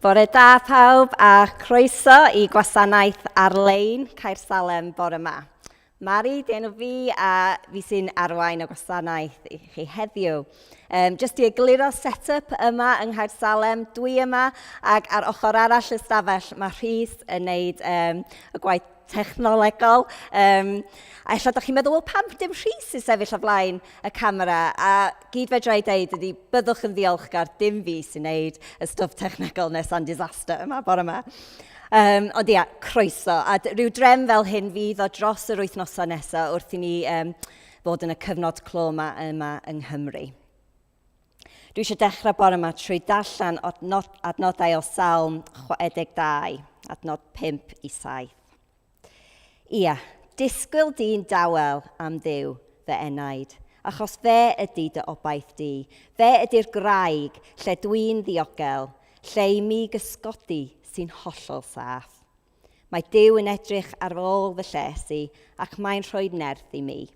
Bore da pawb a croeso I gwasanaeth ar-lein Caersalem bore yma. Parry, di enw fi a fi sy'n arwain o gwasanaeth I chi heddiw. Just I egluro set-up yma yng Nghaersalem, dwi yma ac ar ochr arall y stafell mae Rhys yn neud y gwaith technolegol. A ella da chi'n meddwl, wel pam dim Rhys sy'n sefyll o flaen y camera? A gyd fedra I dweud ydy byddwch yn ddiolchgar dim fi sy'n neud y stwff technegol nes a'n disaster yma bore yma. Ond ia, croeso. A rhyw drefn fel hyn fydd o dros yr wythnosau nesaf wrth I ni fod yn y cyfnod clo yma yng Nghymru. Dwi eisiau dechrau bore yma trwy darllen adnodau o Salm 42, adnod 5 I 7. Ia, disgwyl di'n dawel am Dduw fy enaid, achos fe ydy dy obaith di. Fe ydy'r graig lle dwi'n ddiogel, lle I mi gysgodi sy'n hollol saff. Mae Duw yn edrych ar ôl fy llesi ac mae'n rhoi nerth I mi.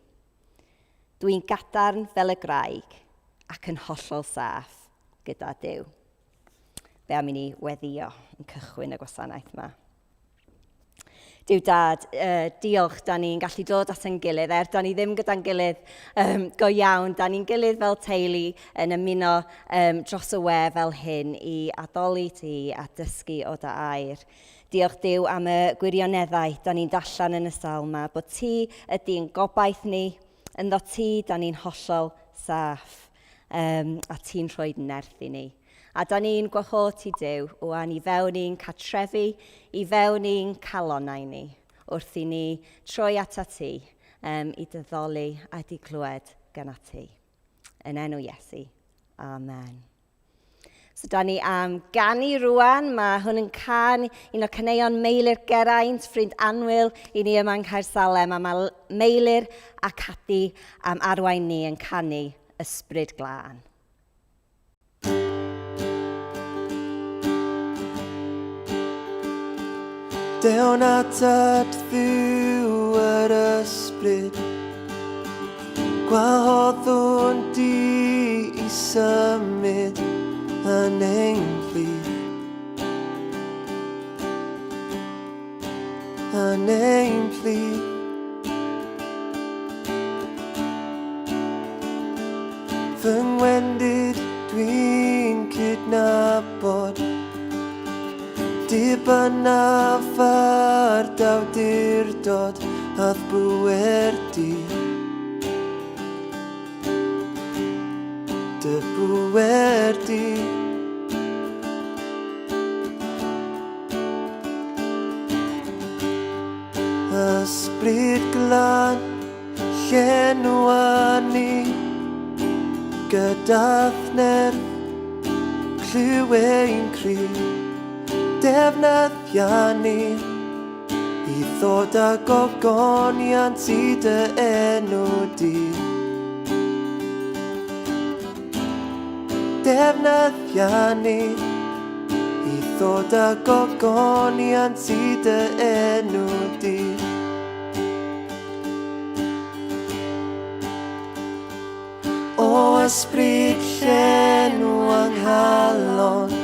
Dwi'n gadarn fel y graig ac yn hollol saff gyda Duw. Fe am I ni weddio yn cychwyn y gwasanaeth yma. Duw dad, diolch, da ni'n gallu dod at ein gilydd, da ni ddim gyda'n gilydd go iawn, da ni'n gilydd fel teulu yn ymuno dros y we fel hyn I addoli ti a dysgu o dy air. Diolch Duw am y gwirioneddau da ni'n dallan yn y sawl yma, bod ti ydy'n gobaith ni, ynddo ti da ni'n hollol saff a ti'n rhoi nerth I ni. A da ni'n gwahodd ti Duw wan I fewn i'n cartrefi, I fewn i'n calonau ni, wrth I ni troi ata ti I dyddoli a di clywed gan ati. Yn enw Iesu. Amen. So da ni am ganu rwan, mae hwn yn can un o caneuon Meilir Geraint, ffrind anwyl I ni yma yng Nghaersalem, a mae Meilir a Cadi am arwain ni yn canu Ysbryd Glân. Dewn at Fyw yr ysbryd, gwahoddwn di I symud yn ein plith. Yn ein plith. Fy ngwendid dwi'n cydnabod, dibynaf ar dawdurdod ath bwer di. Dy bwer di. Ysbryd glân llenwa ni, gydath nerth clyw ein cryf. Defnyddia ni I ddod â gogoniant I dy enw di. Defnyddia ni I ddod â gogoniant I dy enw di. O ysbryd llenw anghalon,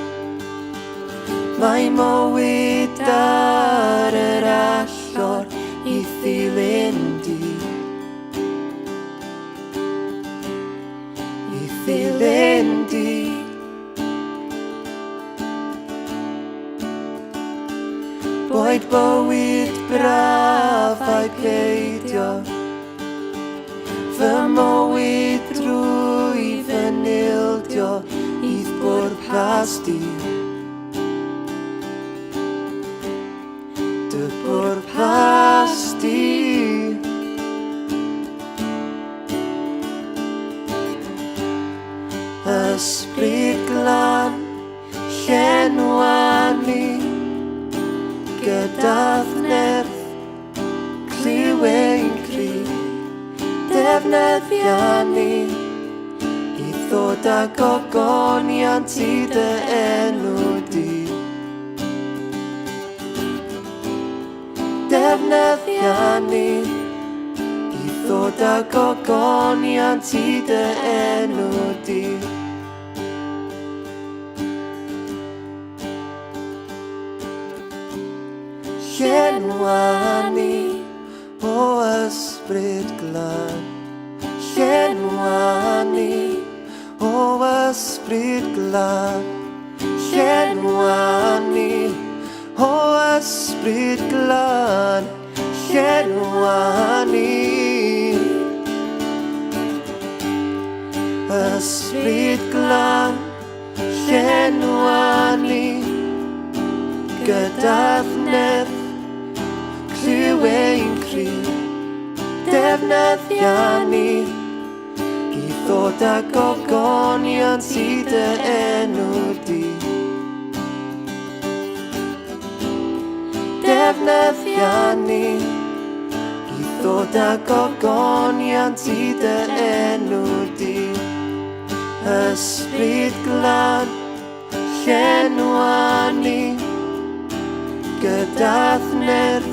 mae mywyd ar yr allor I ddilyn di. I ddilyn di. Boed bywyd braf a'i peidio, fy mywyd drwy fy nildio I'th bwrpas di. Pwrpas di. Ysbryd glân llenwa ni, gydath nerth clyw ein cryf. Defnyddia ni I ddod â gogoniant I dy enw di. Defnyddia ni I ddod â gogoniant I dy enw di. llenwa ni o ysbryd glân. Llenwa ni o ysbryd glân. Llenwa ni o ysbryd glân. Llenwa ni. Ysbryd glân, llenwa ni gyda'r nerth, clyw ein cryf, defnyddia ni i ddod â gogonion sydd dy enw di. Defnyddia ni i ddod â gogonion sydd dy enw di. Ysbryd glân, llenwa ni gyda'r nerth,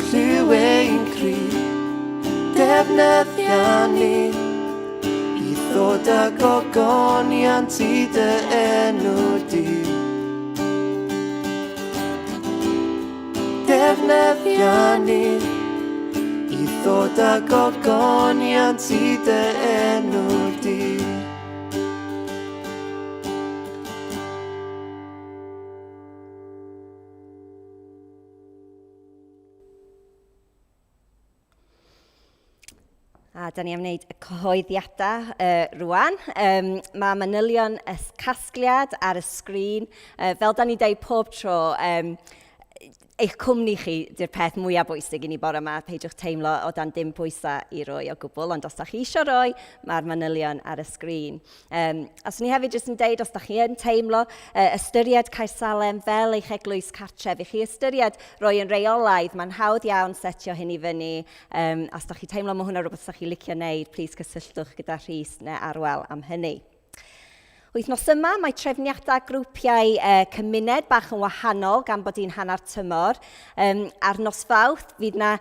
clyw ein cryf, defnyddia ni i ddod â gogonion sydd dy enw di. Defnyddia ni i ddod â gogonion sydd dy enw di. A da ni am wneud y cyhoeddiadau rwan. Mae manylion y casgliad ar y sgrin. Fel da ni dweud pob tro, eich cwmni chi di'r peth mwyaf bwysig i ni bore yma. Peidiwch teimlo o dan dim pwysau i roi o gwbl, ond os da chi eisiau roi, mae'r manylion ar y sgrin. A swn i hefyd jyst yn deud, os da chi yn teimlo ystyried Caersalem fel eich eglwys cartref, i chi ystyried roi yn reolaidd, mae'n hawdd iawn setio hyn i fyny. Os da chi teimlo mae hwnna rhywbeth da chi licio wneud, plis cysylltwch gyda Rhys neu Arwel am hynny. Wythnos yma, mae trefniadau grwpiau cymuned bach yn wahanol gan bod hi'n hanner tymor. Ar nos Fawrth, fydd yna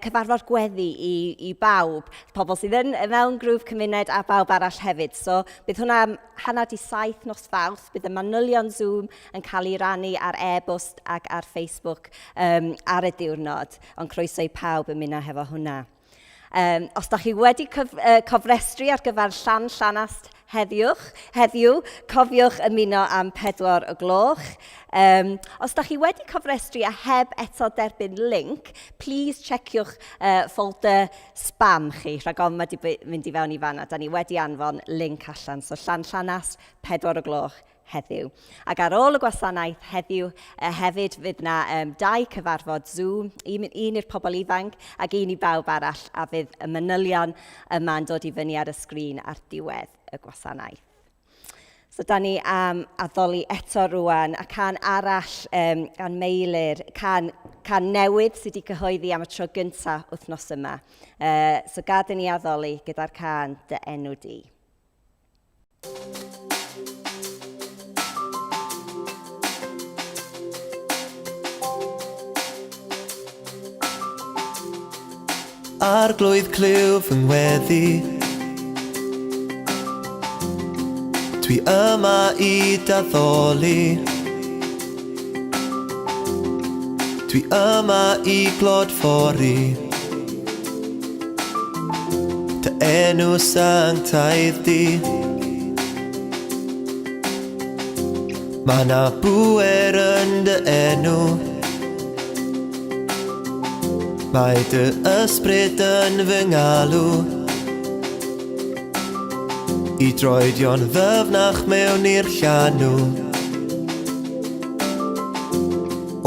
cyfarfod gweddi i bawb. Pobl sydd yn mewn grŵp cymuned a bawb arall hefyd. So, bydd hwnna hanner di 7 nos Fawrth. Bydd y manylion Zoom yn cael ei rannu ar e-bost ac ar Facebook ar y diwrnod. Ond croeso i pawb ymuno hefo hwnna. Os da chi wedi cofrestru ar gyfer llanast heddiw, cofiwch ymuno am 4 o gloch. Os da chi wedi cofrestru a heb eto derbyn link, please checiwch folder spam chi, rhag ofn wedi mynd i fewn i fanna. Da ni wedi anfon link allan, so llanast 4 o gloch heddiw. Ac ar ôl y gwasanaeth heddiw hefyd fydd yna 2 cyfarfod Zoom, un i'r pobl ifanc ac un i bawb arall, a fydd y manylion yma'n dod i fyny ar y sgrin ar diwedd y gwasanaeth. So da ni am addoli eto rwan, a can arall gan Meilir, can newydd sydd wedi cyhoeddi am y tro gyntaf wythnos yma. So gad i ni addoli gyda'r can dy enw di. Arglwydd clyw fy ngweddi, dwi yma i daddoli. Dwi yma i glodfori dy enw sanctaidd di. Mae 'na bŵer yn dy enw, mae dy ysbryd yn fy ngalw, i droedio'n ddyfnach mewn i'r llanw,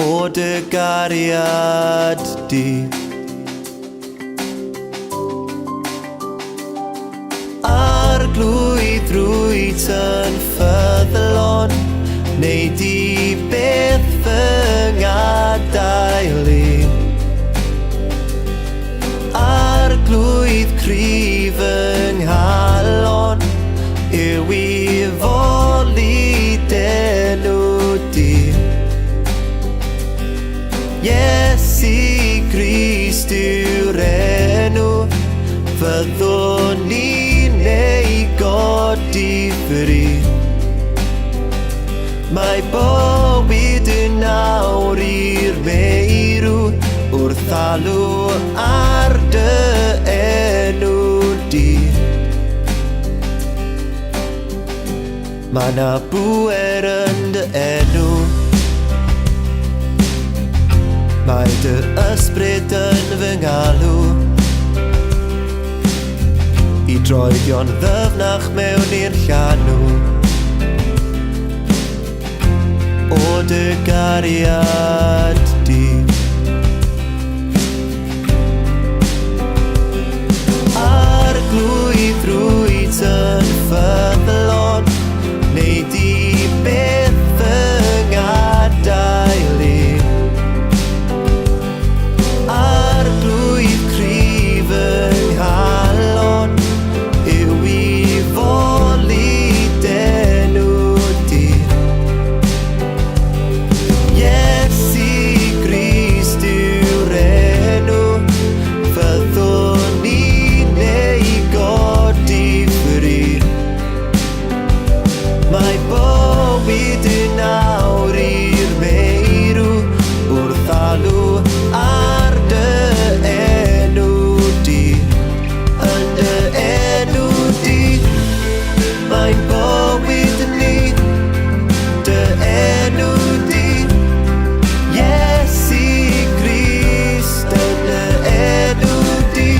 o dy gariad di. Arglwydd rwyt yn ffyddlon, neu di beth fy ngadael i. Arglwydd cryf yng nghalon, yw i foli denw di. Iesu Grist yw'r enw, fyddwn ni'n ei godi ffri. Mae bywyd yn nawr i'r meirw wrth alw ar dy enw di. Mae na bwer yn dy enw, mae dy ysbryd yn fy ngalw, i droedio'n ddyfnach mewn i'r llanw o dy gariad di. Arglwydd rwyd yn ffyddlon, neu di beth fy ngadael i. Arglwydd cryf yng nghalon, yw i foli denw di. Iesu Grist yw'r enw, fyddwn ni'n ei godi ffyrir. Mae bywyd yn nawr i'r meirw wrth alw ar dy enw di. Yn dy enw di, mae'n bywyd yn ni. Dy enw di, Iesu Grist. Yn dy enw di,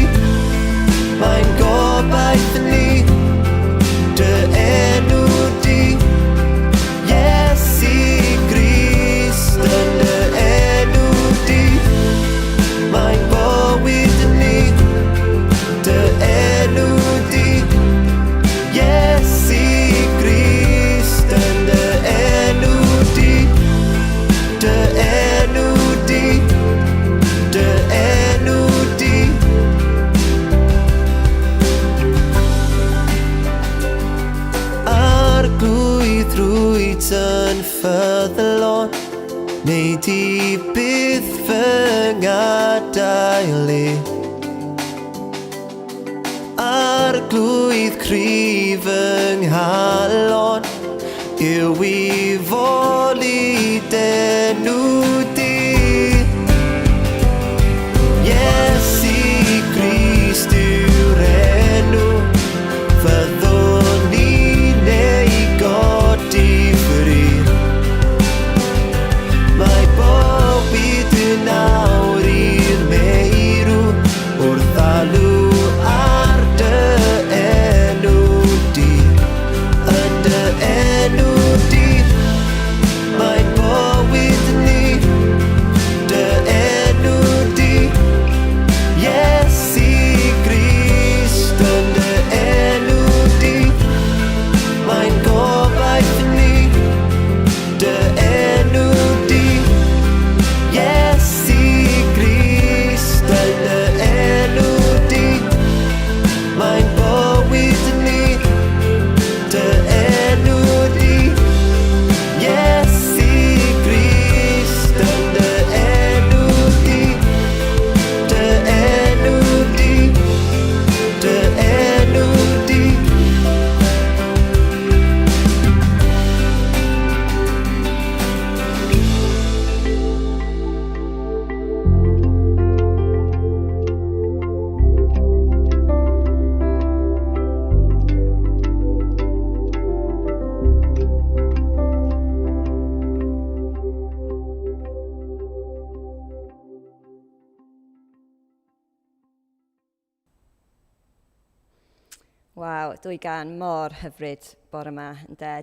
mae'n gobaith yn ni. Dy enw di, Iesu Grist. Yn dy enw di, mae'n bywyd yn ni. Dy enw di, Iesu Grist. Yn dy enw di, dy enw di, dy enw di. Arglwydd rwyd yn ffyddlon, neu di byth fy ngadael i. Arglwydd cryf yng nghalon, yw i foli denw di. Iesu Grist yw'r enw, fyddwn ni'n ei godi ffyrir. Mae bywyd yn nawr i'r meirw wrth alw ar dy enw di. Yn dy enw di, mae'n bywyd yn ni. Dy enw di, Iesu Grist. Yn dy enw di, mae'n gobaith yn ni. Dy enw di, Iesu Grist. Yn dy enw di, mae'n bywyd yn ni. Dy enw di, Iesu Grist. Yn dy enw di, dy enw di, dy enw di. Waw, dwy gan mor hyfryd bore yma.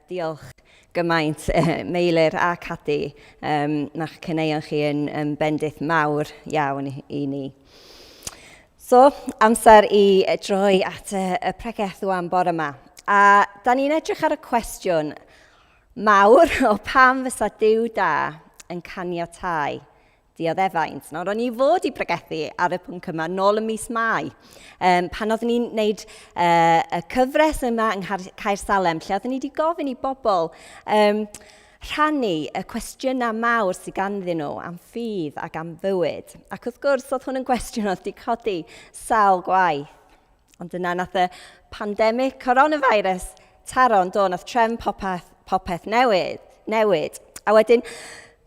Diolch gymaint Meilir a Cadi. Na'ch cyneuon chi yn bendith mawr iawn i ni. So, amser i droi at y pregeth wan bore yma. A da ni'n edrych ar y cwestiwn mawr o pam fysa Duw da yn caniatáu dioddefaint. Nawr, o'n i fod i pregethu ar y pwnc yma nôl y mis Mai. Pan oeddwn ni'n gwneud y cyfres yma yng Caersalem, lle oeddwn ni wedi gofyn i bobl rhannu y cwestiynau mawr sydd ganddyn nhw am ffydd ac am fywyd. Ac wrth gwrs, oedd hwn yn gwestiwn oedd wedi codi sawl gwaith. Ond yna nath y pandemig coronavirus taro'n do, nath trefn popeth newydd newid. A wedyn,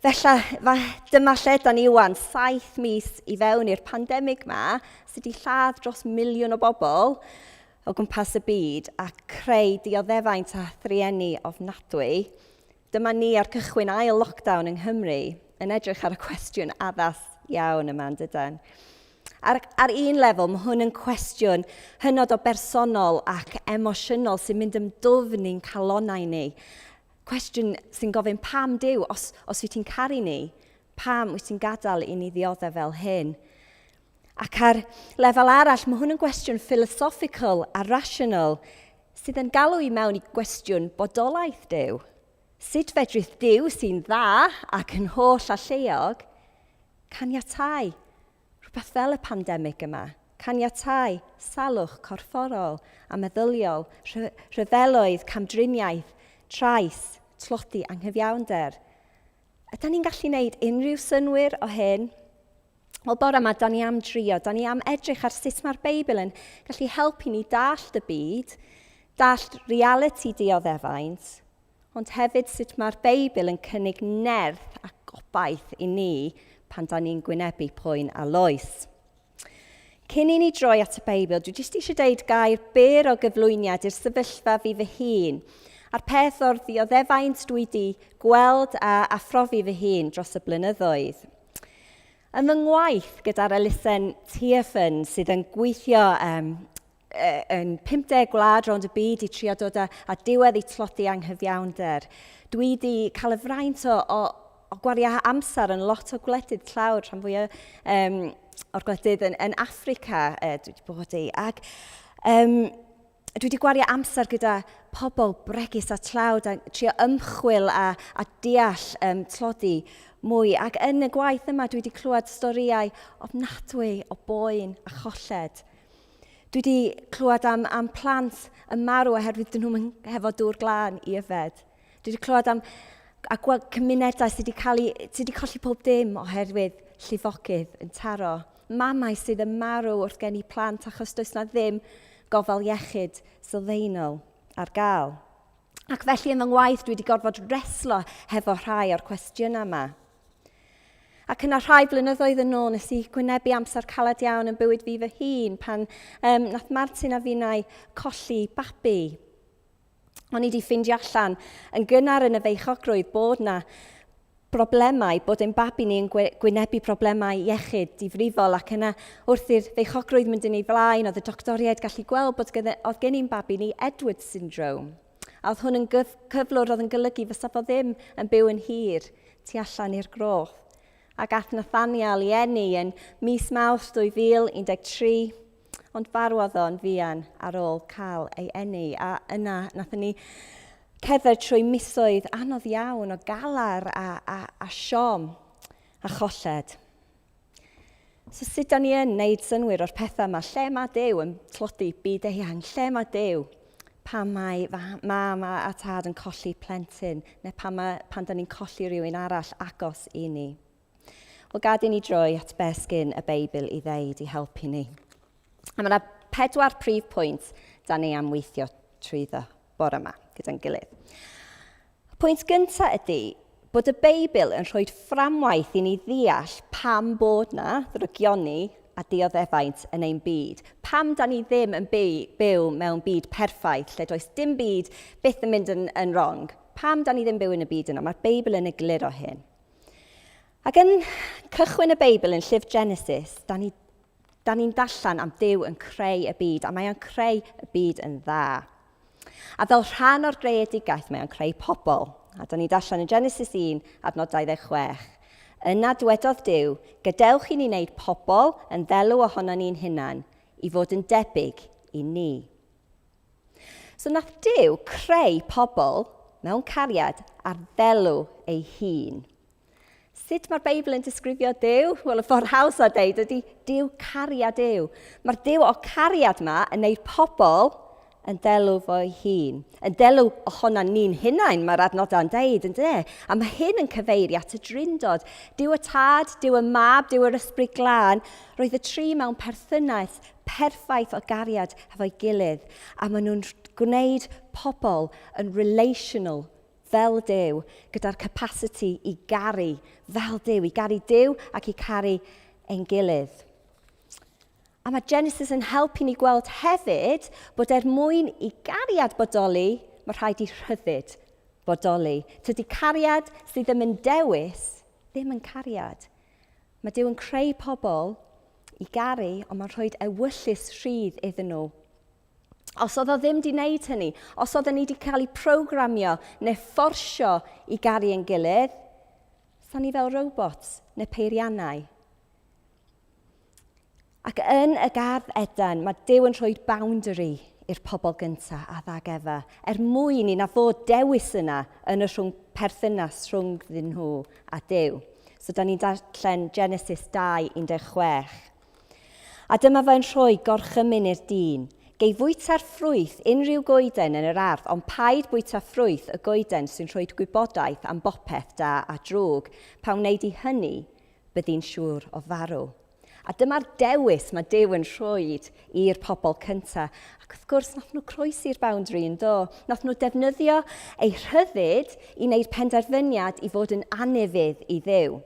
dyma lle da ni wan, 7 mis i fewn i'r pandemig ma, sydd wedi lladd dros 1 miliwn o bobl o gwmpas y byd a creu dioddefaint a thriennu ofnadwy. Dyma ni ar cychwyn ail lockdown yng Nghymru yn edrych ar y cwestiwn addas iawn yma yn dydyn. Ar un lefel, mae hwn yn cwestiwn hynod o bersonol ac emosiynol sy'n mynd ymdwfn ni'n calonau ni. Cwestiwn sy'n gofyn pam Duw, os wyt ti'n caru ni, pam wyt ti'n gadael i ni ddioddau fel hyn. Ac ar lefel arall, mae hwn yn gwestiwn philosophical a rational sydd yn galw i mewn i gwestiwn bodolaeth Duw. Sut fedrith Duw sy'n dda ac yn holl a lleog caniatáu rhywbeth fel y pandemig yma, caniatáu salwch corfforol a meddyliol, rhyfeloedd, camdriniaeth, trais, tlodi anghyfiawnder. Ydyn ni'n gallu gwneud unrhyw synwyr o hyn? Wel, bore yma, da ni am drio, da ni am edrych ar sut mae'r Beibl yn gallu helpu ni dallt y byd, dallt reality dioddefaint, ond hefyd sut mae'r Beibl yn cynnig nerth a gobaith i ni pan da ni'n gwynebu poen a loes. Cyn i ni droi at y Beibl, dwi jyst eisiau deud gair byr o gyflwyniad i'r sefyllfa fi fy hun, a'r peth o'r dioddefaint dwi wedi gweld a phrofi fy hun dros y blynyddoedd. Yn fy ngwaith gyda'r elusen TFN sydd yn gweithio yn 50 gwlad rownd y byd i trio dod â diwedd i tlodi anghyfiawnder. Dwi wedi cael y fraint o gwario amser yn lot o gwledydd tlawd, rhan fwyaf o'r gwledydd yn Affrica dwi wedi bod i. Ac dwi wedi gwario amser gyda pobl bregus a tlawd a trio ymchwil a deall tlodi mwy. Ac yn y gwaith yma dwi wedi clywed storïau ofnadwy o boen a cholled. Dwi wedi clywed am plant yn marw oherwydd dyn nhw'n hefo dŵr glân i yfed. Dwi wedi clywed am gweld cymunedau sydd wedi colli pob dim oherwydd llifogydd yn taro. Mamau sydd yn marw wrth gen i plant achos does na ddim gofal iechyd sylfaenol ar gael. Ac felly yn fy ngwaith dwi wedi gorfod reslo hefo rhai o'r cwestiynau yma. Ac yna rhai blynyddoedd yn ôl nes I gwynebu amser caled iawn yn bywyd fi fy hun pan nath Martin a finnau colli babi. O'n I wedi ffindio allan yn gynnar yn y feichogrwydd bod na broblemau, bod ein babi ni'n gwynebu problemau iechyd difrifol ac yna wrth i'r feichogrwydd mynd yn ei flaen, oedd y doctoriaid gallu gweld bod oedd gen i'n babi ni Edward syndrome. A oedd hwn yn cyflwr oedd yn golygu fysa fo ddim yn byw yn hir tu allan i'r groth. Ac ath Nathaniel I eni yn mis Mawrth 2013, ond farwodd o'n fuan ar ôl cael ei eni. A yna nathon ni cerdded trwy misoedd anodd iawn o galar a siom a cholled. So sut da ni yn wneud synwyr o'r pethau yma? Lle mae Duw yn tlodi byd eang? Lle mae Duw pan mae mam a tad yn colli plentyn, neu pan da ni'n colli rhywun arall agos I ni? Wel, gad I ni droi at beth sgyn y Beibl I ddeud I helpu ni. A mae yna 4 prif pwynt da ni am weithio trwyddo bore yma gyda'n gilydd. Pwynt gyntaf ydy bod y Beibl yn rhoi fframwaith I ni ddeall pam bod na ddrygioni a dioddefaint yn ein byd. Pam da ni ddim yn byw mewn byd perffaith lle does dim byd byth yn mynd yn wrong. Pam da ni ddim byw yn y byd yna? Mae'r Beibl yn egluro hyn. Ac yn cychwyn y Beibl yn llyfr Genesis, da ni'n darllen am Duw yn creu y byd, a mae o'n creu y byd yn dda. A fel rhan o'r greadigaeth, mae o'n creu pobl. A da ni'n darllen yn Genesis 1, adnod 26. Yna dywedodd Duw, gadewch I ni wneud pobl yn ddelw ohono ni'n hunan, I fod yn debyg I ni. So nath Duw creu pobl mewn cariad ar ddelw ei hun. Sut mae'r Beibl yn disgrifio Duw? Wel, y ffordd haws o deud ydy Duw cariad Duw. Mae'r Duw o cariad yma yn gwneud pobl yn delw fo'i hun. Yn delw ohono ni'n hunain, mae'r adnodau'n deud, ynddo? A mae hyn yn cyfeirio at y drindod. Duw y tad, Duw y mab, Duw yr ysbryd glân, roedd y tri mewn perthynas perffaith o gariad efo'i gilydd. A maen nhw'n gwneud pobl yn relational fel Duw, gyda'r capacity i garu fel Duw, i garu Duw ac i caru ein gilydd. A mae Genesis yn helpu ni gweld hefyd bod mwyn i gariad bodoli, mae rhaid i rhyddid bodoli. Tydy cariad sydd ddim yn dewis, ddim yn cariad. Mae Duw yn creu pobl i garu, ond mae'n rhoi ewyllus rhydd iddyn nhw. Os oedd o ddim wedi wneud hynny, os oedd ni wedi cael ei programio neu fforsio i garu ein gilydd, sa'n ni fel robots neu peiriannau. Ac yn y gardd Eden, mae Duw yn rhoi boundary i'r pobl gyntaf a ddagefa, mwyn i na fod dewis yna yn y perthynas rhwngddyn nhw a Duw. So, da ni'n darllen Genesis 2:16. A dyma fe'n rhoi gorchymyn i'r dyn. Gei fwyta'r ffrwyth unrhyw goeden yn yr ardd, ond paid bwyta ffrwyth y goeden sy'n rhoi gwybodaeth am bopeth da a drwg. Pa wneud i hynny, byddi'n siŵr o farw. A dyma'r dewis mae Duw yn rhoi i'r pobl cyntaf. Ac wrth gwrs, nath nhw croesi'r boundary yn do. Nath nhw defnyddio eu rhyddid i wneud penderfyniad i fod yn anifydd i Dduw.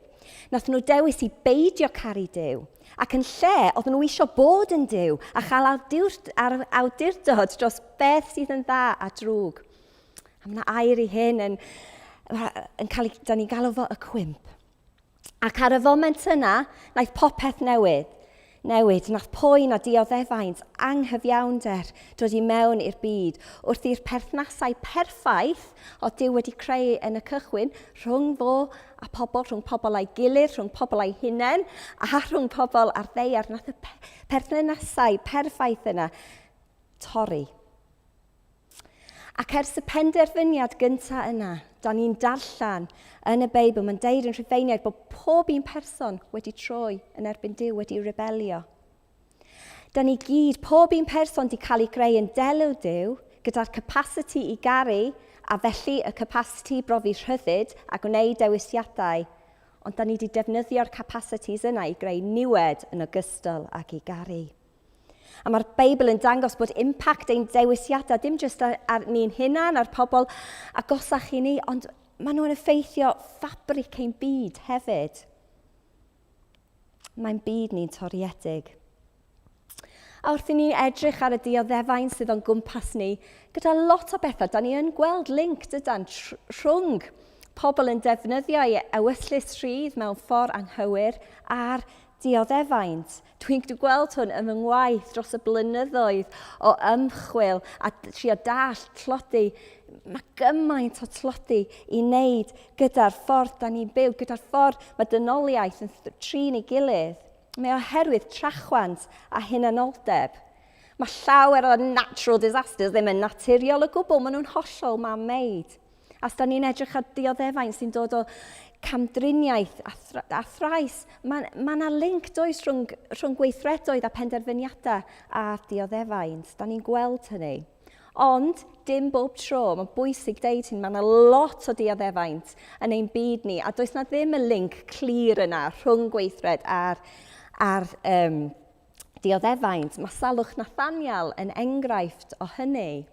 Nath nhw dewis i beidio caru Duw. Ac yn lle, oedd nhw eisiau bod yn Duw a chael awdurdod dros beth sydd yn dda a drwg. A mae yna air i hyn da ni'n galw fo y cwymp. Ac ar y foment yna, naeth popeth newid. Nath poen a dioddefaint anghyfiawnder dod i mewn i'r byd wrth i'r perthnasau perffaith o Duw wedi creu yn y cychwyn rhwng fo a pobl, rhwng pobl a'i gilydd, rhwng pobl a'i hunain a rhwng pobl ar ddeiar. Nath y perthnasau perffaith yna torri. Ac ers y penderfyniad gyntaf yna, da ni'n darllen yn y Beibl, mae'n deud yn Rhufeiniaid bod pob un person wedi troi yn erbyn Duw, wedi rebelio. Da ni gyd, pob un person wedi cael ei greu yn delw Duw, gyda'r capacity i garu, a felly y capacity i brofi rhyddid a gwneud dewisiadau, ond da ni wedi defnyddio'r capacities yna i greu niwed yn ogystal ac i garu. A mae'r Beibl yn dangos bod impact ein dewisiadau dim jyst ar ni'n hunan, ar pobl agosach i ni, ond maen nhw'n effeithio ffabric ein byd hefyd. Mae'n byd ni'n toriedig. A wrth i ni edrych ar y dioddefaint sydd o'n gwmpas ni, gyda lot o bethau, da ni yn gweld link dydan rhwng pobl yn defnyddio ewyllus rhydd mewn ffordd anghywir a'r dioddefaint. Dwi'n gweld hwn yn fy ngwaith dros y blynyddoedd o ymchwil a trio dallt tlodi. Mae gymaint o tlodi i wneud gyda'r ffordd da ni'n byw, gyda'r ffordd mae dynoliaeth yn trin ei gilydd. Mae oherwydd trachwant a hunanoldeb. Mae llawer o natural disasters ddim yn naturiol o gwbl, maen nhw'n hollol man-made. As da ni'n edrych ar dioddefaint sy'n dod o camdriniaeth a thrais, mae yna link does rhwng gweithredoedd a penderfyniadau a dioddefaint. Da ni'n gweld hynny. Ond, dim bob tro, mae'n bwysig deud hyn, mae yna lot o dioddefaint yn ein byd ni, a does na ddim y link clir yna rhwng gweithred a'r dioddefaint. Mae Salwch Nathaniel yn enghraifft o hynny.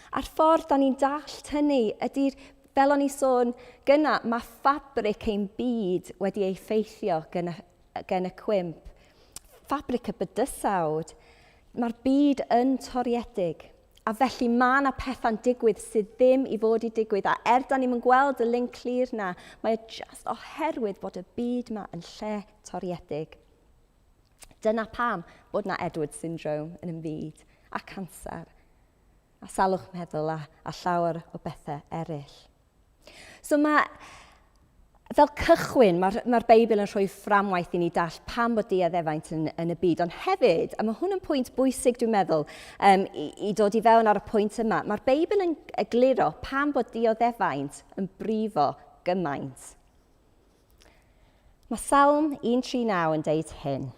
A'r ffordd da ni'n dallt hynny ydy'r fel o'n i sôn gyna, mae ffabric ein byd wedi ei effeithio gen y cwymp. Ffabric y bydysawd. Mae'r byd yn toriedig. A felly mae yna pethau'n digwydd sydd ddim i fod i digwydd. A da ni'n gweld y link clir na, mae just oherwydd bod y byd yma yn lle toriedig. Dyna pam bod yna Edward syndrome yn y byd, a cancer, a salwch meddwl a llawer o bethau eraill. So fel cychwyn, mae'r Beibl yn rhoi fframwaith i ni dall pam bod dioddefaint yn y byd. Ond hefyd, a mae hwn yn pwynt bwysig dwi'n meddwl i dod i fewn ar y pwynt yma, mae'r Beibl yn egluro pam bod dioddefaint yn brifo gymaint. Mae Salm 139 yn deud hyn.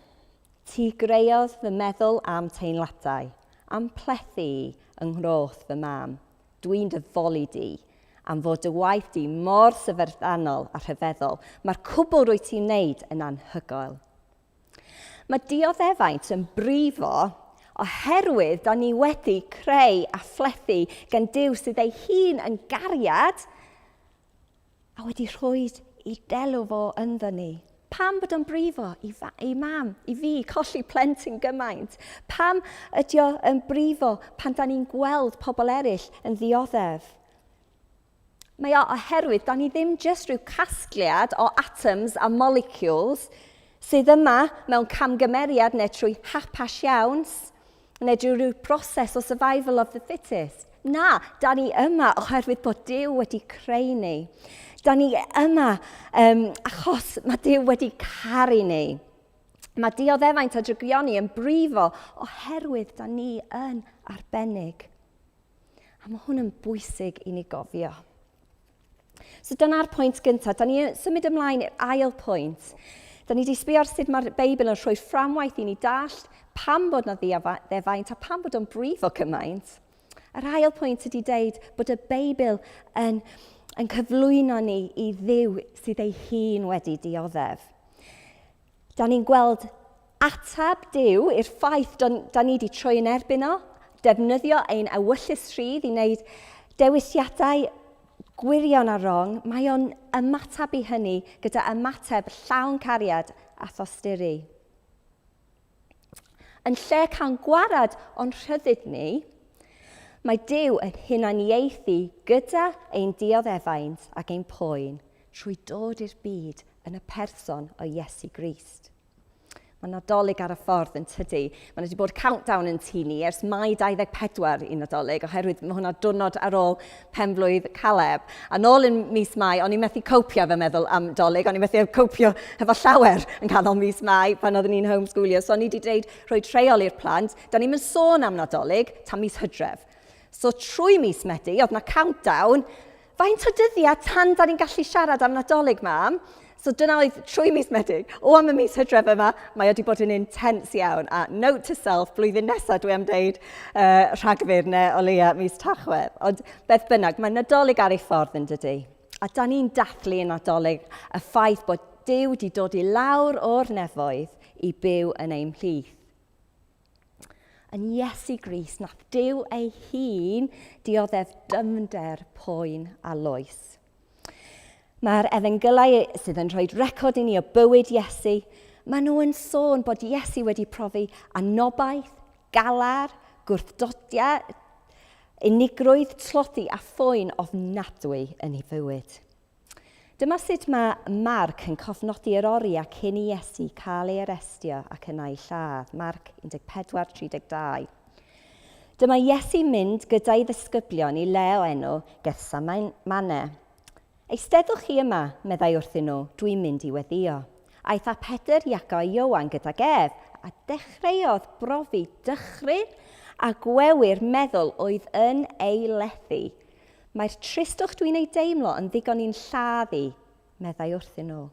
Ti greodd fy meddwl am teimladau, am plethu yng nghrôth fy mam. Dwi'n dy foli di. Am fod dy waith di mor syfrdanol a rhyfeddol, mae'r cwbl rwy ti'n wneud yn anhygoel. Mae dioddefaint yn brifo oherwydd da ni wedi creu a phlethu gan Duw sydd ei hun yn gariad a wedi rhoi I delw fo ynddo ni. Pam bod o'n brifo I mam, I fi, colli plentyn gymaint? Pam ydy o'n brifo pan da ni'n gweld pobl eraill yn ddioddef? Mae o oherwydd da ni ddim jyst rhyw casgliad o atoms a molecules sydd yma mewn camgymeriad neu trwy hapas iawn neu drwy rhyw broses o survival of the fittest. Na, da ni yma oherwydd bod Duw wedi creu ni. Da ni yma achos mae Duw wedi caru ni. Mae dioddefaint a drygioni yn brifo oherwydd da ni yn arbennig. A mae hwn yn bwysig I ni gofio. So dyna'r pwynt gyntaf. Da ni symud ymlaen i'r ail pwynt. Da ni wedi sbio ar sut mae'r Beibl yn rhoi fframwaith I ni dallt pam bod na ddioddefaint a pam bod o'n brifo cymaint. Yr ail pwynt ydy deud bod y Beibl yn cyflwyno ni I Dduw sydd ei hun wedi dioddef. Da ni'n gweld atab Duw i'r ffaith da ni wedi troi yn erbyn o, defnyddio ein ewyllus rhydd I wneud dewisiadau gwirion a wrong, mae o'n ymatab I hynny gyda ymateb llawn cariad a thosturi. Yn lle cael gwarad o'n rhyddid ni, mae Duw yn hunaniaethu gyda ein dioddefaint ac ein poen trwy dod i'r byd yn y person o Iesu Grist. Mae Nadolig ar y ffordd yn tydi. Mae wedi bod countdown yn tini ers Mai 24 I Nadolig, oherwydd mae hwnna diwrnod ar ôl penblwydd Caleb. A nôl yn mis Mai, o'n I methu copio fe meddwl am Dolig, o'n I methu copio efo llawer yn canol mis Mai pan oedden ni'n homeschoolio. So o'n I wedi rhoi treiol i'r plant. Da ni'n mynd sôn am Nadolig tan mis Hydref. So trwy mis Medi, oedd na countdown, faint o dyddiad tan da ni'n gallu siarad am Nadolig, mam? So dyna oedd trwy mis Medi. O am y mis Hydref yma, mae wedi bod yn intense iawn. A note to self, blwyddyn nesaf dwi am deud Rhagfyr neu o leia mis Tachwedd. Ond beth bynnag, mae Nadolig ar ei ffordd yn dydy. A da ni'n dathlu yn Nadolig y ffaith bod Duw wedi dod I lawr o'r nefoedd I byw yn ein mhlith. Yn Iesu Grist, nath Duw ei hun dioddef dyfnder, poen a loes. Mae'r efengylau sydd yn rhoi record I ni o bywyd Iesu, maen nhw yn sôn bod Iesu wedi profi anobaith, galar, gwrthdodiad, unigrwydd, tlodi a phwyn ofnadwy yn ei fywyd. Dyma sut mae Marc yn cofnodi yr oriau cyn I Iesu cael ei arestio ac yna I lladd. Marc 14:32. Dyma Iesu mynd gyda'i ddisgyblion I le o enw Gethsemane. Eistedwch chi yma, meddai wrthyn nhw, dwi'n mynd I weddio. Aeth a Pedr, Iago a Ioan gydag ef, a dechreuodd brofi dychryn a gwewyr meddwl oedd yn ei lethu. Mae'r tristwch dwi'n ei deimlo yn ddigon i'n lladdu, meddai wrthyn nhw.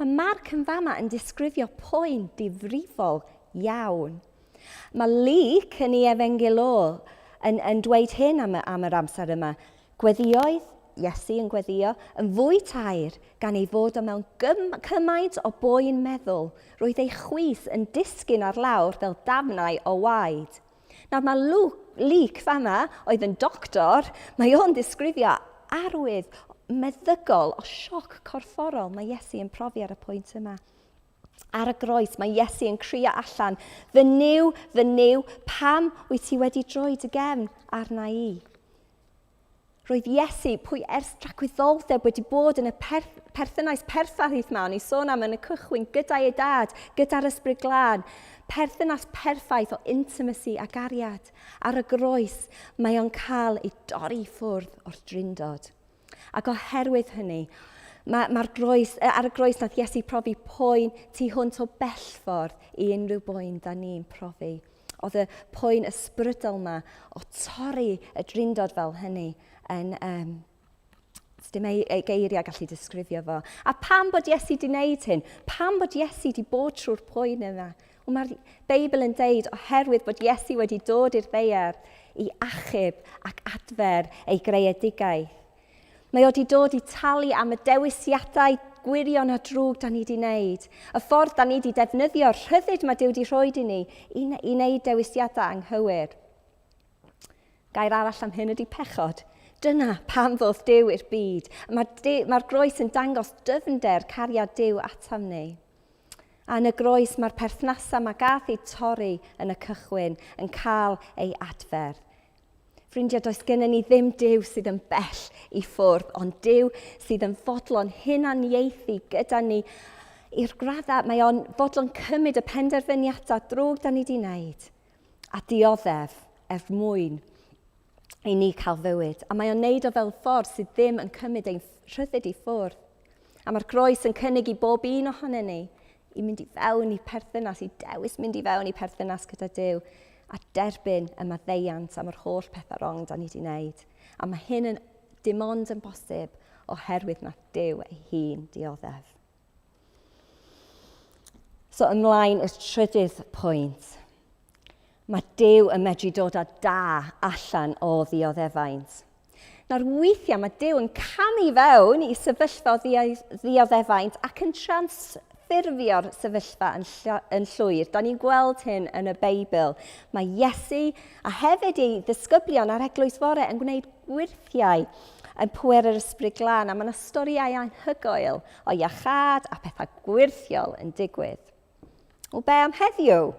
Mae Marc yn fama yn disgrifio poen difrifol iawn. Mae Luc yn ei efengylo yn dweud hyn am yr amser yma. Gweddioedd, Iesu yn gweddio, yn fwy tair gan ei fod o mewn cymaint o boen meddwl, roedd ei chwys yn disgyn ar lawr fel dafnau o waed. Nawr mae Luc fama, oedd yn doctor, mae o'n disgrifio arwydd meddygol o sioc corfforol mae Iesu yn profi ar y pwynt yma. Ar y groes mae Iesu yn crio allan, fy niw, pam wyt ti wedi droi dy gefn arna I? Roedd Iesu, pwy ers dragwyddoldeb wedi bod yn y perthynas perffaith yma, o'n I sôn am yn y cychwyn gyda'i ei dad, gyda'r ysbryd glân, perthynas perffaith o intimacy a gariad. Ar y groes, mae o'n cael ei dorri ffwrdd o'r drindod. Ac oherwydd hynny, ar y groes nath Iesu profi poen tu hwnt o bellffordd I unrhyw boen da ni'n profi. Oedd y poen ysbrydol yma o torri y drindod fel hynny yn dim ei geiriau gallu disgrifio fo. A pam bod Iesu wedi wneud hyn? Pam bod Iesu wedi bod trwy'r poen yma? Mae'r Beibl yn deud oherwydd bod Iesu wedi dod i'r ddaear I achub ac adfer ei greadigaeth. Mae wedi dod I talu am y dewisiadau gwirion a drwg da ni wedi wneud. Y ffordd da ni wedi defnyddio rhyddid mae Duw wedi rhoi I ni I wneud dewisiadau anghywir. Gair arall am hyn ydy pechod. Dyna pam ddoth Duw i'r byd. Mae'r groes yn dangos dyfnder cariad Duw atam ni. A yn y groes mae'r perthnasau mae gath ei torri yn y cychwyn yn cael ei adfer. Ffrindiau, does gennym ni ddim Duw sydd yn bell i ffwrdd, ond Duw sydd yn fodlon hunaniaethu gyda ni i'r graddau. Mae o'n fodlon cymryd y penderfyniadau drwg da ni wedi wneud a dioddef mwyn i ni cael fywyd. A mae o'n neud o fel ffordd sydd ddim yn cymryd ein rhyddid i ffwrdd. A mae'r groes yn cynnig i bob un ohono ni i mynd i fewn i perthynas, i dewis mynd i fewn i perthynas gyda Duw a derbyn y maddeiant am yr holl pethau rong da ni wedi wneud. A mae hyn yn dim ond yn bosib oherwydd na Duw ei hun dioddef. So ymlaen y trydydd pwynt. Mae Duw yn medru dod â da allan o ddioddefaint. Nawr weithiau mae Duw yn camu fewn i sefyllfa o ddioddefaint ac yn ffurfio'r sefyllfa yn llwyr. Da ni'n gweld hyn yn y Beibl. Mae Iesu a hefyd ei ddisgyblion ar Eglwys Fore yn gwneud gwirthiau yn pŵer yr Ysbryd Glân. A mae yna storiau anhygoel o iachad a pethau gwirthiol yn digwydd. O be am heddiw?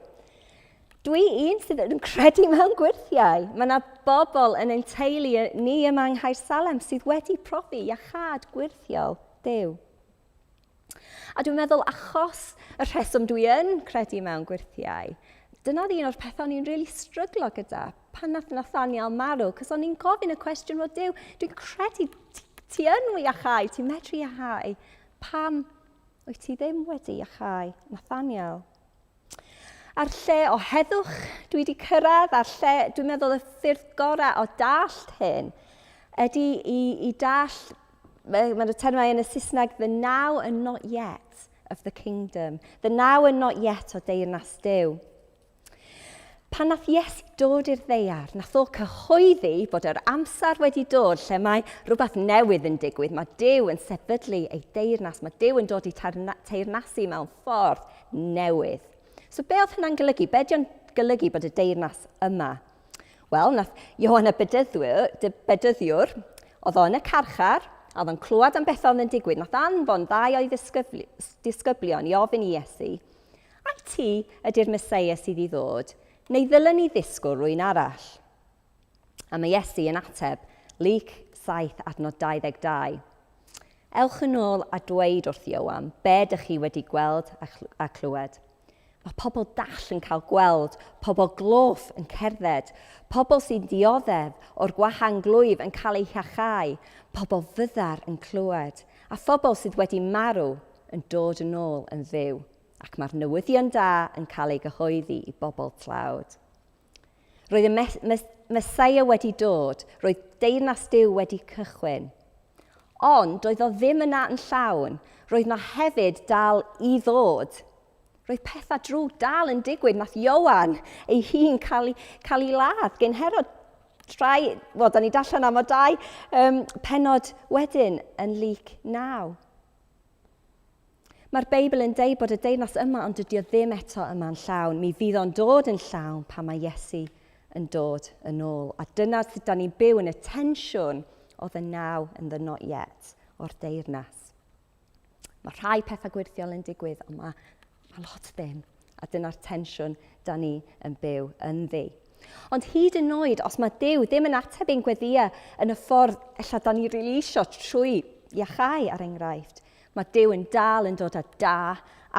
Dwi un sydd yn credu mewn gwirthiau. Mae yna bobl yn ein teulu ni yma yng Nghaer Salem sydd wedi profi iachad gwirthiol Duw. A dwi'n meddwl achos y rheswm dwi yn credu mewn gwirthiau, dyna un o'r pethau ni'n really stryglo gyda pan nath Nathaniel marw, cos o'n i'n gofyn y cwestiwn o Duw, dwi'n credu ti yn iachau, ti'n medru iachau, pam wyt ti ddim wedi iachau Nathaniel? A'r lle o heddwch dwi wedi cyrraedd, a'r lle, dwi'n meddwl y ffyrdd gorau o dallt hyn, ydy i dallt. Mae'r termau yn y Saesneg, the now and not yet of the kingdom. The now and not yet o deyrnas Duw. Pan nath Iesu dod i'r ddaear, nath o cyhoeddi bod yr amser wedi dod lle mae rhywbeth newydd yn digwydd. Mae Duw yn sefydlu ei deyrnas. Mae Duw yn dod i teyrnasu mewn ffordd newydd. So be oedd hynna'n golygu? Be di'n golygu bod y deyrnas yma? Wel, nath Ioan y Bedyddiwr, oedd o'n y carchar, a oedd yn clywed am beth oedd yn digwydd. Nath anfon ddau o'i disgyblion i ofyn i Iesu, a ti ydy'r Meseia sydd i ddod, neu ddylen ni ddisgwyl rwy'n arall? A mae Iesu yn ateb, Luc 7:22. Ewch yn ôl a dweud wrth Ioan, be dych chi wedi gweld a clywed. Mae pobl dall yn cael gweld, pobl gloff yn cerdded, pobl sy'n dioddef o'r gwahanglwyf yn cael eu hiachau, pobl fyddar yn clywed, a phobl sydd wedi marw yn dod yn ôl yn fyw, ac mae'r newyddion da yn cael ei gyhoeddi i bobl tlawd. Roedd y Meseia wedi dod, roedd deyrnas Duw wedi cychwyn. Ond doedd o ddim yna yn llawn, roedd yna hefyd dal i ddod. Roedd pethau drwg dal yn digwydd. Nath Ioan ei hun cael ei ladd gen Herod. Da ni darllen am o 2 pennod wedyn yn Luc 9. Mae'r Beibl yn deud bod y deyrnas yma, ond dydy o ddim eto yma'n llawn. Mi fydd o'n dod yn llawn pan mae Iesu yn dod yn ôl. A dyna sut da ni'n byw yn y tensiwn o the now and the not yet o'r deyrnas. Mae rhai pethau gwirthiol yn digwydd, ond mae lot ddim. A dyna'r tensiwn da ni yn byw ynddi. Ond hyd yn oed, os mae Duw ddim yn ateb ein gweddïau yn y ffordd ella da ni rili isio trwy iachau ar enghraifft, mae Duw yn dal yn dod â da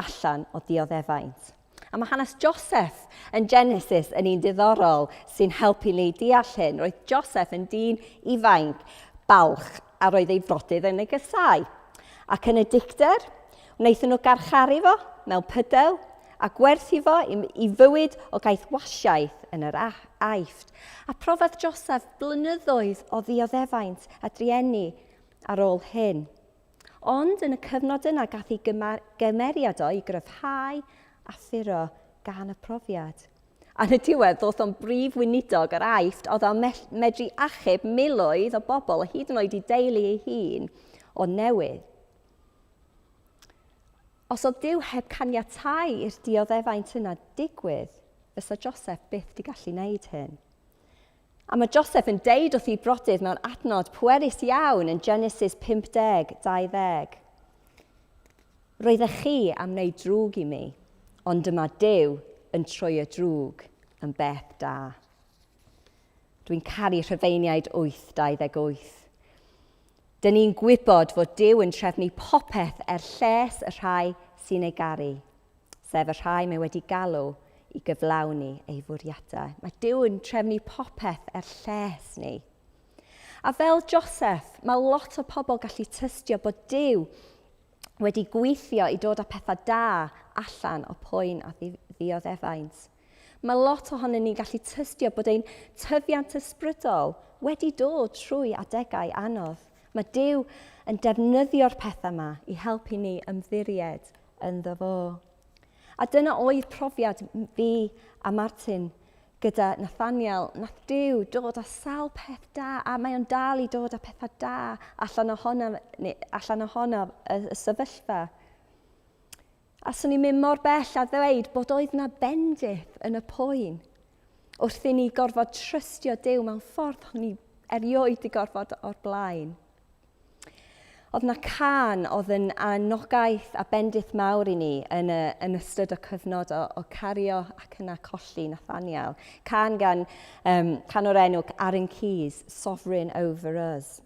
allan o dioddefaint. A mae hanes Joseph yn Genesis yn un diddorol sy'n helpu ni deall hyn. Roedd Joseph yn dyn ifanc, balch, a roedd ei frodydd yn ei gysau. Ac yn y dicter, wnaethon nhw garcharu fo mewn pydew a gwerthu fo i fywyd o gaeth wasiaeth yn yr aifft. A profodd Joseph blynyddoedd o ddioddefaint a driennu ar ôl hyn. Ond yn y cyfnod yna gath ei gymeriad o i gryfhau a ffuro gan y profiad. A yn y diwedd, ddoth o'n brif weinidog yr aifft, oedd o'n medru achub miloedd o bobl, hyd yn oed i deulu ei hun, o newydd. Os oedd Duw heb caniatáu i'r dioddefaint yna digwydd, fysa Joseph byth di gallu wneud hyn. A mae Joseph yn deud wrth ei brodydd mewn adnod pwerus iawn yn Genesis 15:20. Roeddech chi am wneud drwg i mi, ond dyma Duw yn troi y drwg yn beth da. Dwi'n caru Rhufeiniaid 8:28. Dyn ni'n gwybod fod Duw yn trefnu popeth lles y rhai sy'n ei garu, sef y rhai mae wedi galw i gyflawni ei fwriadau. Mae Duw yn trefnu popeth lles ni. A fel Joseph, mae lot o pobl gallu tystio bod Duw wedi gweithio i dod â pethau da allan o poen a ddioddefaint. Mae lot ohonyn ni gallu tystio bod ein tyfiant ysbrydol wedi dod trwy adegau anodd. Mae Duw yn defnyddio'r pethau yma i helpu ni ymddiried ynddo fo. A dyna oedd profiad fi a Martin gyda Nathaniel. Nath Duw dod â sawl peth da, a mae o'n dal i dod â pethau da allan ohono y sefyllfa. A swn i'n mynd mor bell a ddweud bod oedd yna bendith yn y poen wrth i ni gorfod trystio Duw mewn ffordd o'n ni erioed i gorfod o'r blaen. Oedd yna can oedd yn anogaeth a bendith mawr i ni yn ystod y cyfnod o cario ac yna colli Nathaniel. Can o'r enw Aaron Keys, Sovereign Over Us.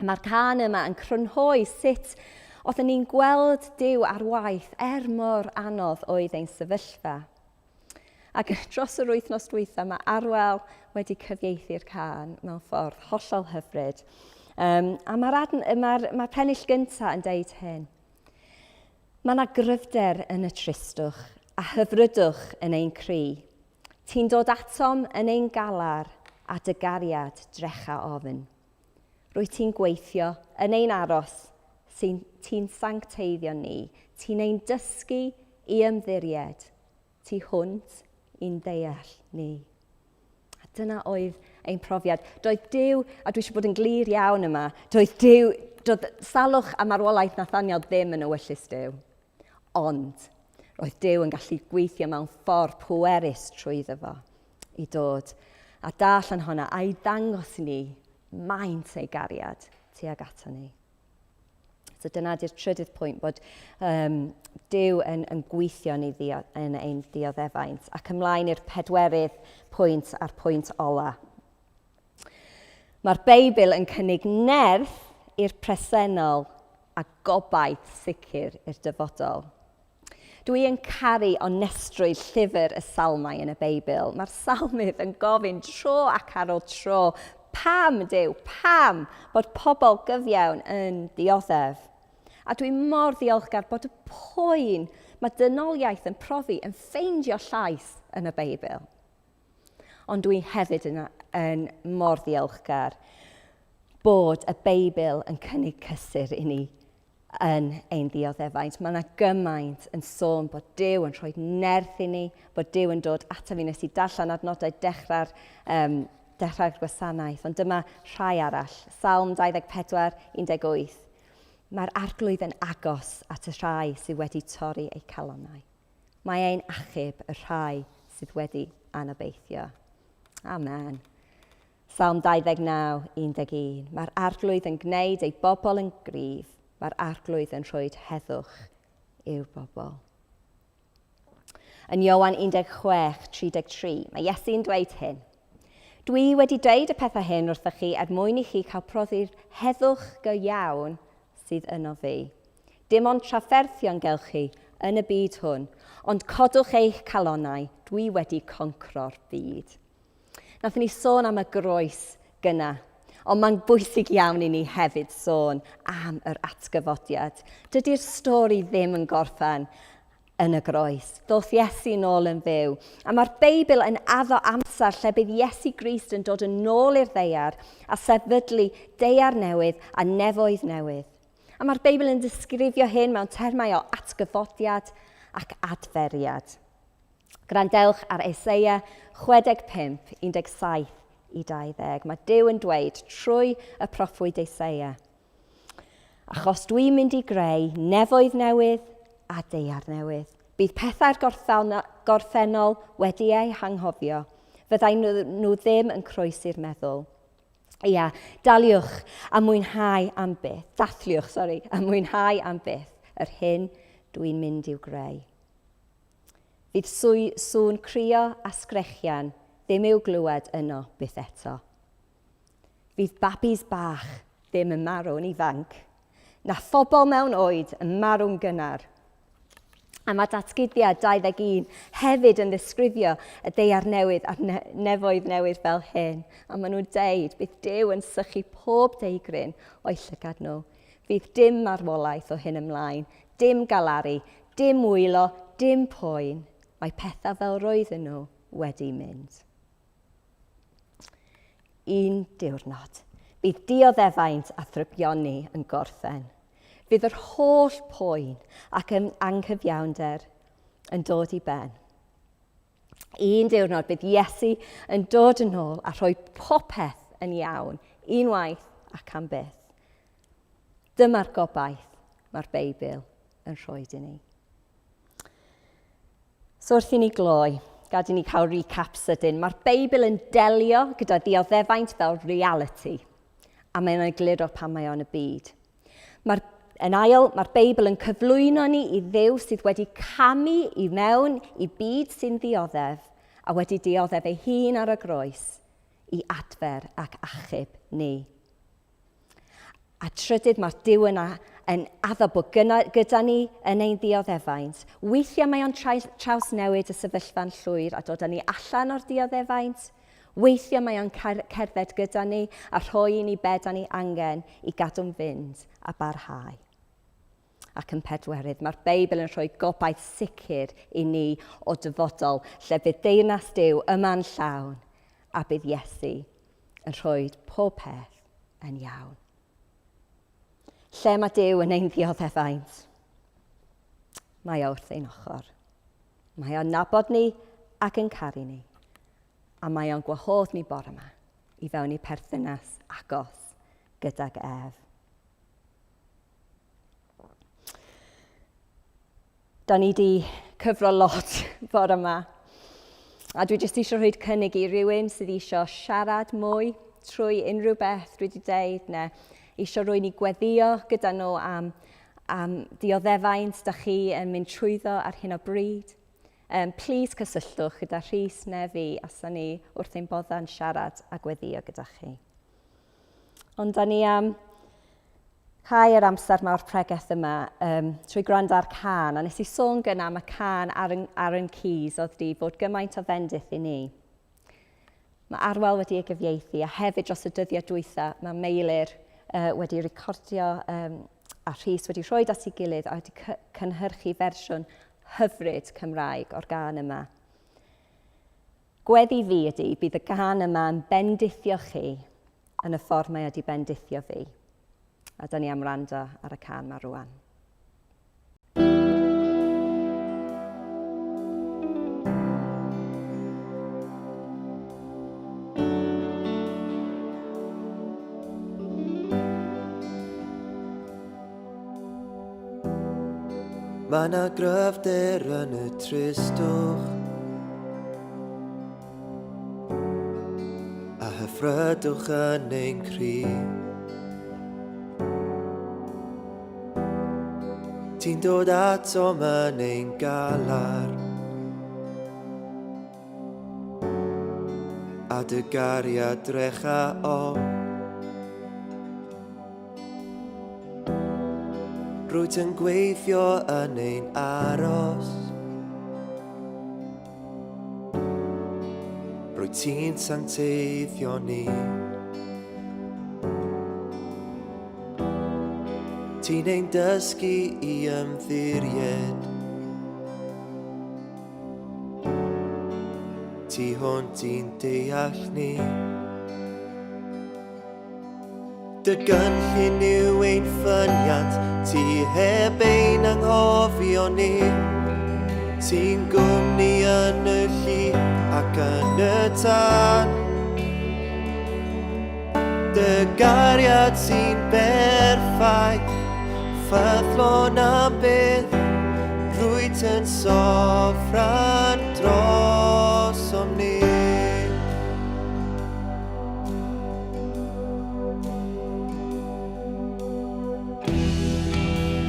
Mae'r can yma yn crynhoi sut oedden ni'n gweld Duw ar waith mor anodd oedd ein sefyllfa. Ac dros yr wythnos dwytha mae Arwel wedi cyfieithu'r can mewn ffordd hollol hyfryd. A mae'r pennill gyntaf yn deud hyn. Mae yna gryfder yn y tristwch a hyfrydwch yn ein cri. Ti'n dod atom yn ein galar a dy gariad drecha ofyn. Rwy ti'n gweithio yn ein aros, ti'n sancteiddio ni, ti'n ein dysgu i ymddiried, ti hwnt i'n deall ni. A dyna oedd ein profiad. Doedd Duw, a dwi eisiau bod yn glir iawn yma, doedd salwch a marwolaeth Nathaniel ddim yn ewyllus Duw. Ond roedd Duw yn gallu gweithio mewn ffordd pwerus trwyddo fo i dod a dall yn honna a'i dangos i ni maint ei gariad tuag ato ni. So dyna di'r trydydd pwynt, bod Duw yn gweithio ni yn ein dioddefaint. Ac ymlaen i'r pedwerydd pwynt a'r pwynt ola. Mae'r Beibl yn cynnig nerth i'r presennol a gobaith sicr i'r dyfodol. Dwi yn caru onestrwydd llyfr y salmau yn y Beibl. Mae'r salmydd yn gofyn tro ac ar ôl tro, pam Duw, pam bod pobl gyfiawn yn dioddef. A dwi mor ddiolchgar bod y poen mae dynoliaeth yn profi yn ffeindio llais yn y Beibl. Ond dwi hefyd yn mor ddiolchgar bod y Beibl yn cynnig cysur i ni yn ein dioddefaint. Mae yna gymaint yn sôn bod Duw yn rhoi nerth i ni, bod Duw yn dod ato fi nes i darllen adnodau dechrau'r gwasanaeth. Ond dyma rhai arall, Psalm 24:18. Mae'r arglwydd yn agos at y rhai sydd wedi torri eu calonnau. Mae ein achub y rhai sydd wedi anobeithio. Amen. Psalm 29:11. Mae'r arglwydd yn gwneud ei bobl yn gryf. Mae'r arglwydd yn rhoi heddwch i'w bobl. Yn Ioan 16:33, mae Iesu'n dweud hyn. Dwi wedi dweud y pethau hyn wrthych chi mwyn i chi cael profi'r heddwch go iawn sydd yno fi. Dim ond trafferthio'n gelch chi yn y byd hwn, ond codwch eich calonnau, dwi wedi concro'r byd. Nath ni sôn am y groes gyna, ond mae'n bwysig iawn i ni hefyd sôn am yr atgyfodiad. Dydy'r stori ddim yn gorffen yn y groes. Doth Iesu nôl yn fyw. A mae'r Beibl yn addo amser lle bydd Iesu Grist yn dod yn ôl i'r ddaear a sefydlu ddaear newydd a nefoedd newydd. A mae'r Beibl yn disgrifio hyn mewn termau o atgyfodiad ac adferiad. Grandewch ar Eseia 65:17-20. Mae Duw yn dweud trwy y proffwyd Eseia. Achos dwi'n mynd i greu nefoedd newydd a ddaear newydd. Bydd pethau'r gorffennol wedi eu hanghofio. Fyddai nhw ddim yn croesi'r meddwl. Ia, dathliwch am mwynhau am byth yr hyn dwi'n mynd i'w greu. Fydd sŵn crio a sgrechian ddim i'w glywed yno byth eto. Fydd babis bach ddim yn marw'n ifanc, na phobl mewn oed yn marw'n gynnar. A mae datguddiad 21 hefyd yn ddisgrifio y deiar newydd a'r nefoedd newydd fel hyn. A maen nhw'n deud bydd Duw yn sychu pob deigryn o'i llygad nhw. Fydd dim marwolaeth o hyn ymlaen, dim galaru, dim wylo, dim poen. Mae pethau fel roedden nhw wedi mynd. Un diwrnod, bydd dioddefaint a thrybioni yn gorffen. Fydd yr holl poen ac anghyfiawnder yn dod i ben. Un diwrnod bydd Iesu yn dod yn ôl a rhoi popeth yn iawn, unwaith ac am byth. Dyma'r gobaith mae'r Beibl yn rhoi i ni. So wrth i ni gloi, gad i ni cael recap sydyn, mae'r Beibl yn delio gyda dioddefaint fel reality, a mae'n egluro pan mae o'n y byd. Yn ail, mae'r Beibl yn cyflwyno ni i Dduw sydd wedi camu i mewn i byd sy'n ddioddef a wedi dioddef ei hun ar y groes i adfer ac achub ni. A trydydd, mae'r Duw yna yn addo bod gyda ni yn ein dioddefaint. Weithiau mae o'n trawsnewid y sefyllfa'n llwyr a dod â ni allan o'r dioddefaint. Weithiau mae o'n cerdded gyda ni a rhoi i ni be da ni angen i gadw'n fynd a barhau. Ac yn pedwerydd, mae'r Beibl yn rhoi gobaith sicr i ni o dyfodol, lle bydd deyrnas Duw yma'n llawn a bydd Iesu yn rhoi pob peth yn iawn. Lle mae Duw yn ein dioddefaint? Mae o wrth ein ochr. Mae o'n nabod ni ac yn caru ni. A mae o'n gwahodd ni bore yma i fewn i perthynas agos gydag ef. Da ni wedi cyfro lot bore yma. A dwi jyst eisiau rhoi cynnig i rywun sydd eisiau siarad mwy trwy unrhyw beth dwi wedi deud, neu eisiau rhoi ni gweddio gyda nhw am dioddefaint da chi yn mynd trwyddo ar hyn o bryd. Plis cysylltwch gyda Rhys neu fi as da ni wrth ein bodda'n siarad a gweddio gyda chi. Ond da ni am cau yr amser mawr pregeth yma trwy gwrando ar can, a nes i sôn gyna am y can Aaron Keys oedd di fod gymaint o fendith i ni. Mae Arwel wedi ei gyfieithu a hefyd dros y dyddiau dwytha mae Meilir wedi recordio a Rhys wedi rhoi at ei gilydd a wedi cynhyrchu fersiwn hyfryd Cymraeg o'r gan yma. Gweddi fi ydy bydd y gan yma yn bendithio chi yn y ffordd mae wedi bendithio fi. A da ni am rando ar y can yma rwan. Mae 'na gryfder yn y tristwch a hyfrydwch yn ein cryf. Ti'n dod atom yn ein galar a dy gariad drecha o. Rwyt yn gweithio yn ein aros. Rwyt ti'n sancteiddio ni. Ti'n ein dysgu i ymddiried. Ti hwn ti'n deall ni. Dy gynllun yw ein ffyniant, ti heb ein anghofio ni. Ti'n gwmni yn y llu ac yn y tân. Dy gariad sy'n berffaith, ffyddlon am byth, rwyt yn sofran drosom ni.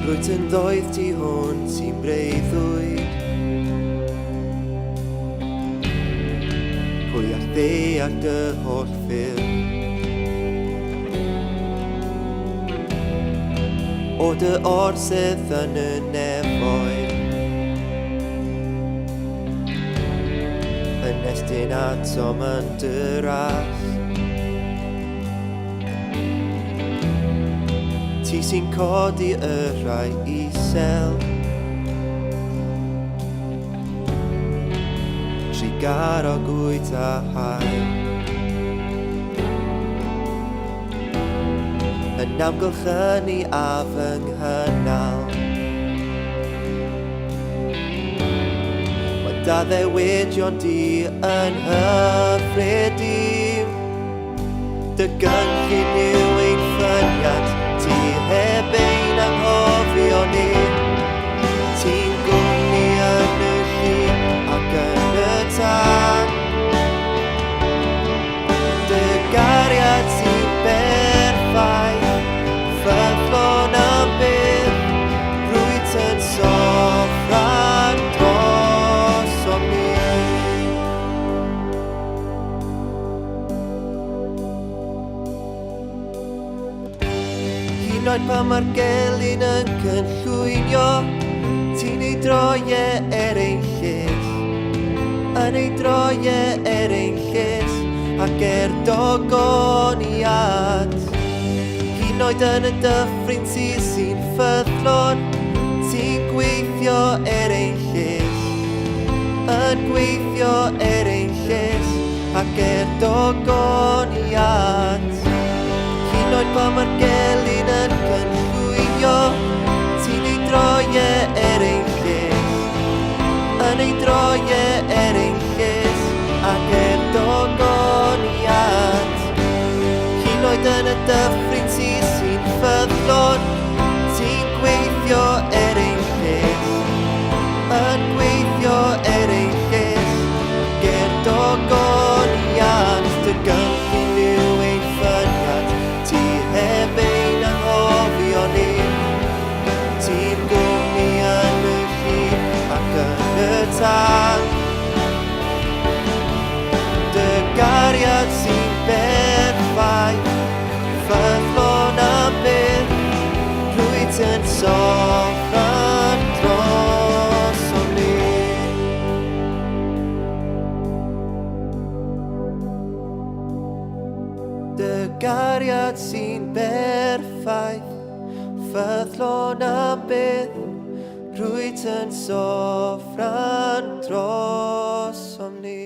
Rwyt yn ddoedd ti hwn sy'n breuddwyd. Pwy ar ddeall dy holl ffyrdd. O dy orsedd yn y nefoedd. Yn estyn atom yn dy ras. Ti sy'n codi y rhai isel. Trigar o gwyd a hael. Yn amgylchynu a fy nghynnal. Mae da ddewidion di yn hyfryd. Dy gynllun yw ein ffyniad. Ti heb ein anghofio ni. Ti'n gwmni yn y llun ac yn y tân. Dy gariad sy'n berffaith, ffyddlon am byth, rwyt yn Sofran Drosom Ni. Hyd yn oed pan mae'r gelyn yn cynllwynio, ti'n ei droiau ein llys, yn ei droiau ein llys, ac dogoniad. Hyd yn oed yn y dyffryn sy'n ffyddlon, ti'n gweithio ein llys, yn gweithio ein llys, ac dogoniad. Hyd yn oed pan mae'r gelyn yn cynllwynio, ti'n ei droiau ein llys, yn ei droiau ein llys, ac dogoniad. Hyd yn oed yn y dyffryn sy'n ffyddlon, ti'n gweithio ein llys, yn gweithio ein llys, ac dogoniad. Dy gynllun yw ein ffyniad, ti heb ein anghofio ni. Ti'n gwmni yn y llun ac yn y tân. Dy gariad sy'n berffaith, ffyddlon am byth, rwyt yn Sofran Drosom Ni. Dy gariad sy'n berffaith, ffyddlon am byth, rwyt yn Sofran Drosom Ni.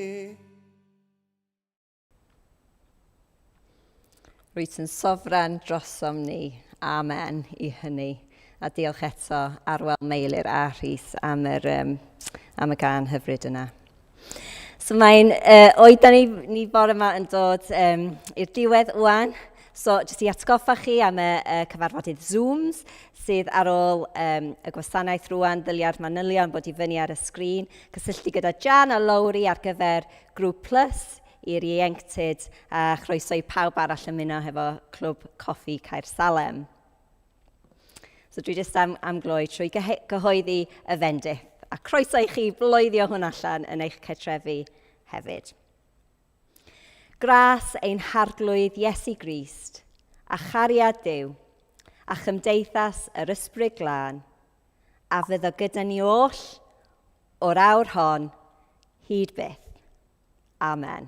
Rwyt yn Sofran Drosom Ni. Amen i hynny. A diolch eto Arwel Meilir a Rhys am y gan hyfryd yna. So mae'n oed ni bore yma yn dod i'r diwedd wan. So jyst i atgoffa chi am y cyfarfodydd Zooms sydd ar ôl y gwasanaeth rwan, ddylia'r manylion bod i fyny ar y sgrin. Cysylltu gyda Jan a Lowry ar gyfer grŵp plus i'r ieuenctid a chroeso i pawb arall ymuno hefo Clwb Coffi Caersalem. So dwi jyst am gloi trwy gyhoeddi y fendith a croeso i chi blwyddio hwn allan yn eich cartrefi hefyd. Gras ein harglwydd Iesu Grist a chariad Duw a chymdeithas yr ysbryd glân a fyddo gyda ni oll o'r awr hon hyd byth. Amen.